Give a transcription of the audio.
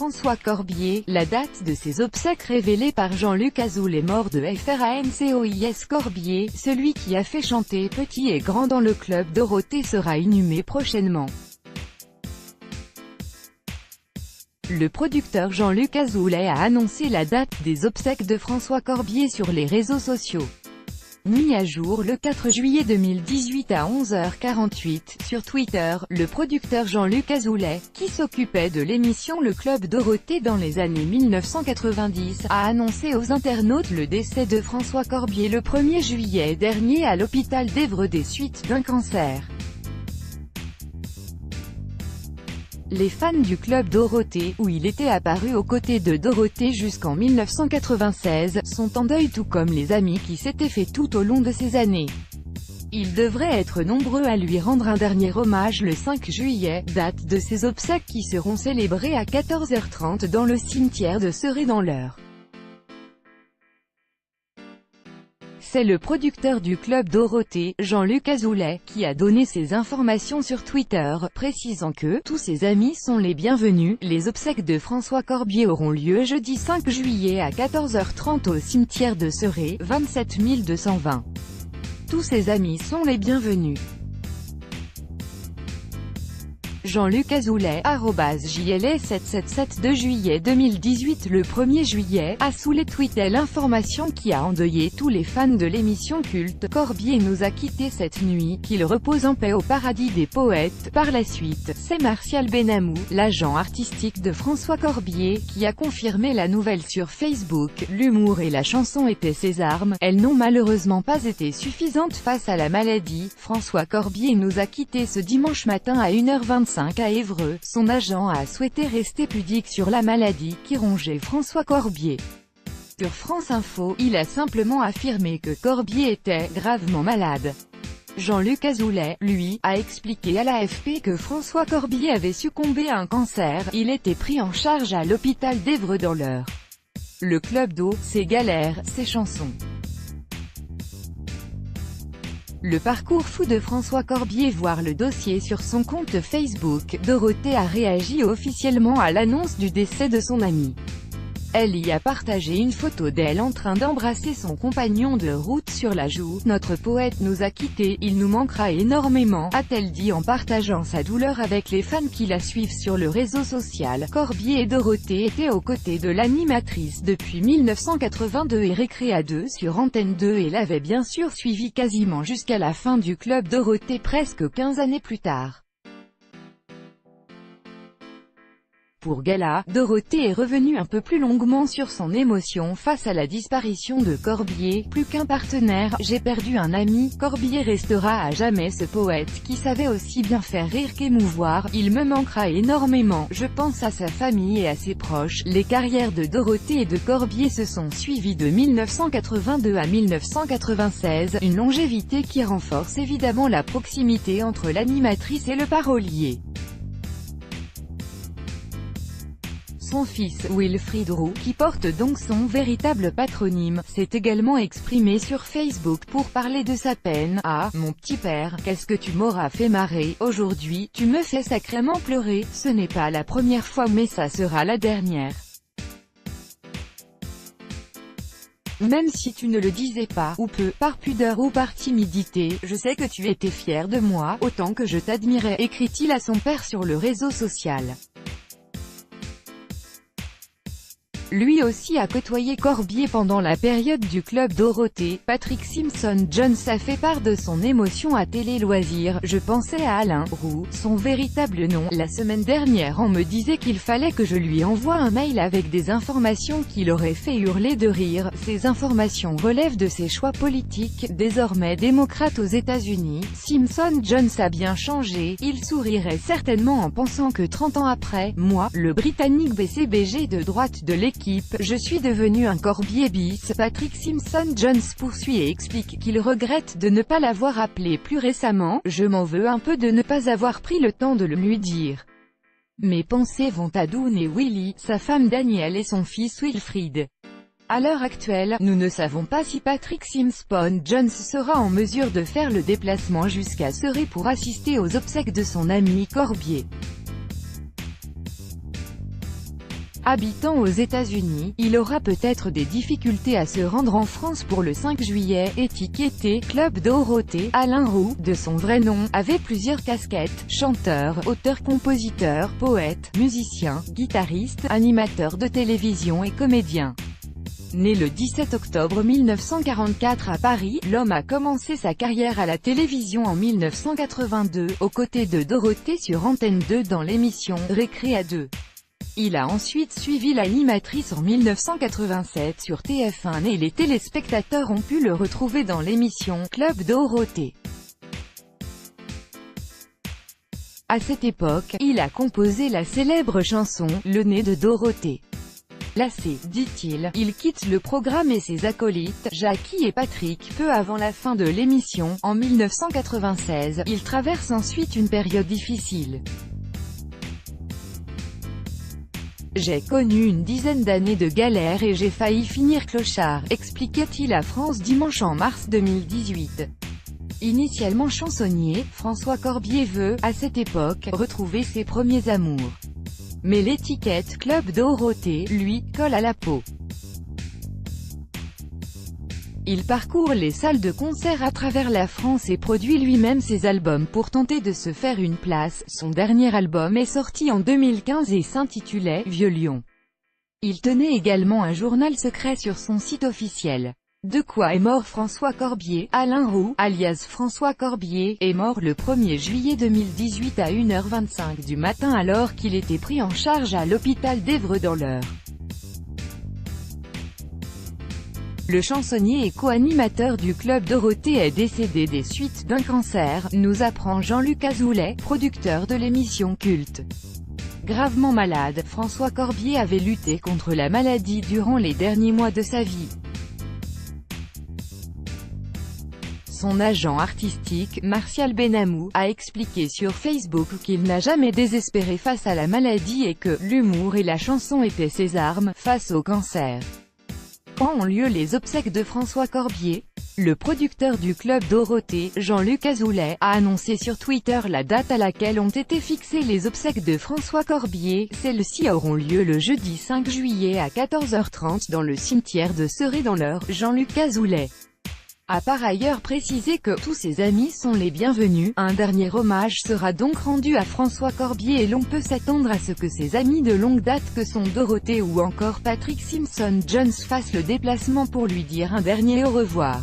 François Corbier, la date de ses obsèques révélée par Jean-Luc Azoulay, mort de Francois Corbier, celui qui a fait chanter Petit et Grand dans le club Dorothée, sera inhumé prochainement. Le producteur Jean-Luc Azoulay a annoncé la date des obsèques de François Corbier sur les réseaux sociaux. Mis à jour le 4 juillet 2018 à 11h48, sur Twitter, le producteur Jean-Luc Azoulay, qui s'occupait de l'émission Le Club Dorothée dans les années 1990, a annoncé aux internautes le décès de François Corbier le 1er juillet dernier à l'hôpital d'Évreux des suites d'un cancer. Les fans du club Dorothée, où il était apparu aux côtés de Dorothée jusqu'en 1996, sont en deuil, tout comme les amis qui s'étaient fait tout au long de ces années. Ils devraient être nombreux à lui rendre un dernier hommage le 5 juillet, date de ses obsèques qui seront célébrées à 14h30 dans le cimetière de Serré dans l'Eure. C'est le producteur du club Dorothée, Jean-Luc Azoulay, qui a donné ces informations sur Twitter, précisant que « tous ses amis sont les bienvenus ». Les obsèques de François Corbier auront lieu jeudi 5 juillet à 14h30 au cimetière de Serré, 27 220. Tous ses amis sont les bienvenus. Jean-Luc Azoulay, @JLA777 2 juillet 2018. Le 1er juillet, Azoulay tweetait l'information qui a endeuillé tous les fans de l'émission culte. Corbier nous a quittés cette nuit, qu'il repose en paix au paradis des poètes. Par la suite, c'est Martial Benamou, l'agent artistique de François Corbier, qui a confirmé la nouvelle sur Facebook. L'humour et la chanson étaient ses armes, elles n'ont malheureusement pas été suffisantes face à la maladie. François Corbier nous a quittés ce dimanche matin à 1h25 à Évreux. Son agent a souhaité rester pudique sur la maladie qui rongeait François Corbier. Sur France Info, il a simplement affirmé que Corbier était « gravement malade ». Jean-Luc Azoulay, lui, a expliqué à l'AFP que François Corbier avait succombé à un cancer. Il était pris en charge à l'hôpital d'Évreux dans l'Eure. Le club d'eau, ses galères, ses chansons. Le parcours fou de François Corbier. Voir le dossier sur son compte Facebook. Dorothée a réagi officiellement à l'annonce du décès de son amie. Elle y a partagé une photo d'elle en train d'embrasser son compagnon de route sur la joue. « Notre poète nous a quittés, il nous manquera énormément », a-t-elle dit en partageant sa douleur avec les fans qui la suivent sur le réseau social. Corbier et Dorothée étaient aux côtés de l'animatrice depuis 1982 et Récréa 2 sur Antenne 2 et l'avaient bien sûr suivi quasiment jusqu'à la fin du club Dorothée presque 15 années plus tard. Pour Gala, Dorothée est revenue un peu plus longuement sur son émotion face à la disparition de Corbier. Plus qu'un partenaire, j'ai perdu un ami. Corbier restera à jamais ce poète qui savait aussi bien faire rire qu'émouvoir. Il me manquera énormément. Je pense à sa famille et à ses proches. Les carrières de Dorothée et de Corbier se sont suivies de 1982 à 1996, une longévité qui renforce évidemment la proximité entre l'animatrice et le parolier. Son fils, Wilfried Roux, qui porte donc son véritable patronyme, s'est également exprimé sur Facebook pour parler de sa peine. « Ah, mon petit père, qu'est-ce que tu m'auras fait marrer, aujourd'hui, tu me fais sacrément pleurer, ce n'est pas la première fois mais ça sera la dernière. Même si tu ne le disais pas, ou peu, par pudeur ou par timidité, je sais que tu étais fier de moi, autant que je t'admirais », écrit-il à son père sur le réseau social. Lui aussi a côtoyé Corbier pendant la période du club Dorothée. Patrick Simpson-Jones a fait part de son émotion à Télé Loisirs. « Je pensais à Alain Roux, son véritable nom, la semaine dernière. On me disait qu'il fallait que je lui envoie un mail avec des informations qui l'auraient fait hurler de rire. Ces informations relèvent de ses choix politiques, désormais démocrate aux États-Unis. Simpson-Jones a bien changé. Il sourirait certainement en pensant que 30 ans après, moi, le Britannique BCBG de droite de l'équipe, je suis devenu un Corbier bis. » Patrick Simpson-Jones poursuit et explique qu'il regrette de ne pas l'avoir appelé plus récemment. « Je m'en veux un peu de ne pas avoir pris le temps de le lui dire. Mes pensées vont à Dawn et Willy, sa femme Danielle et son fils Wilfried. » À l'heure actuelle, nous ne savons pas si Patrick Simpson-Jones sera en mesure de faire le déplacement jusqu'à Serré pour assister aux obsèques de son ami Corbier. Habitant aux États-Unis, il aura peut-être des difficultés à se rendre en France pour le 5 juillet. Étiqueté « Club Dorothée », Alain Roux, de son vrai nom, avait plusieurs casquettes: chanteur, auteur-compositeur, poète, musicien, guitariste, animateur de télévision et comédien. Né le 17 octobre 1944 à Paris, l'homme a commencé sa carrière à la télévision en 1982, aux côtés de Dorothée sur Antenne 2 dans l'émission « Récré à 2 ». Il a ensuite suivi l'animatrice en 1987 sur TF1 et les téléspectateurs ont pu le retrouver dans l'émission « Club Dorothée ». À cette époque, il a composé la célèbre chanson « Le nez de Dorothée ». Lassé, dit-il, il quitte le programme et ses acolytes, Jackie et Patrick, peu avant la fin de l'émission. En 1996, il traverse ensuite une période difficile. J'ai connu une dizaine d'années de galère et j'ai failli finir clochard, expliquait-il à France Dimanche en mars 2018. Initialement chansonnier, François Corbier veut, à cette époque, retrouver ses premiers amours. Mais l'étiquette « Club Dorothée », lui, colle à la peau. Il parcourt les salles de concert à travers la France et produit lui-même ses albums pour tenter de se faire une place. Son dernier album est sorti en 2015 et s'intitulait « Vieux Lion ». Il tenait également un journal secret sur son site officiel. De quoi est mort François Corbier? Alain Roux, alias François Corbier, est mort le 1er juillet 2018 à 1h25 du matin alors qu'il était pris en charge à l'hôpital d'Évreux dans l'Eure. Le chansonnier et co-animateur du Club Dorothée est décédé des suites d'un cancer, nous apprend Jean-Luc Azoulay, producteur de l'émission culte. Gravement malade, François Corbier avait lutté contre la maladie durant les derniers mois de sa vie. Son agent artistique, Martial Benamou, a expliqué sur Facebook qu'il n'a jamais désespéré face à la maladie et que l'humour et la chanson étaient ses armes face au cancer. Quand ont lieu les obsèques de François Corbier? Le producteur du Club Dorothée, Jean-Luc Azoulay, a annoncé sur Twitter la date à laquelle ont été fixées les obsèques de François Corbier. Celles-ci auront lieu le jeudi 5 juillet à 14h30 dans le cimetière de Serré dans l'Eure. Jean-Luc Azoulay a par ailleurs précisé que tous ses amis sont les bienvenus. Un dernier hommage sera donc rendu à François Corbier et l'on peut s'attendre à ce que ses amis de longue date que sont Dorothée ou encore Patrick Simpson Jones fassent le déplacement pour lui dire un dernier au revoir.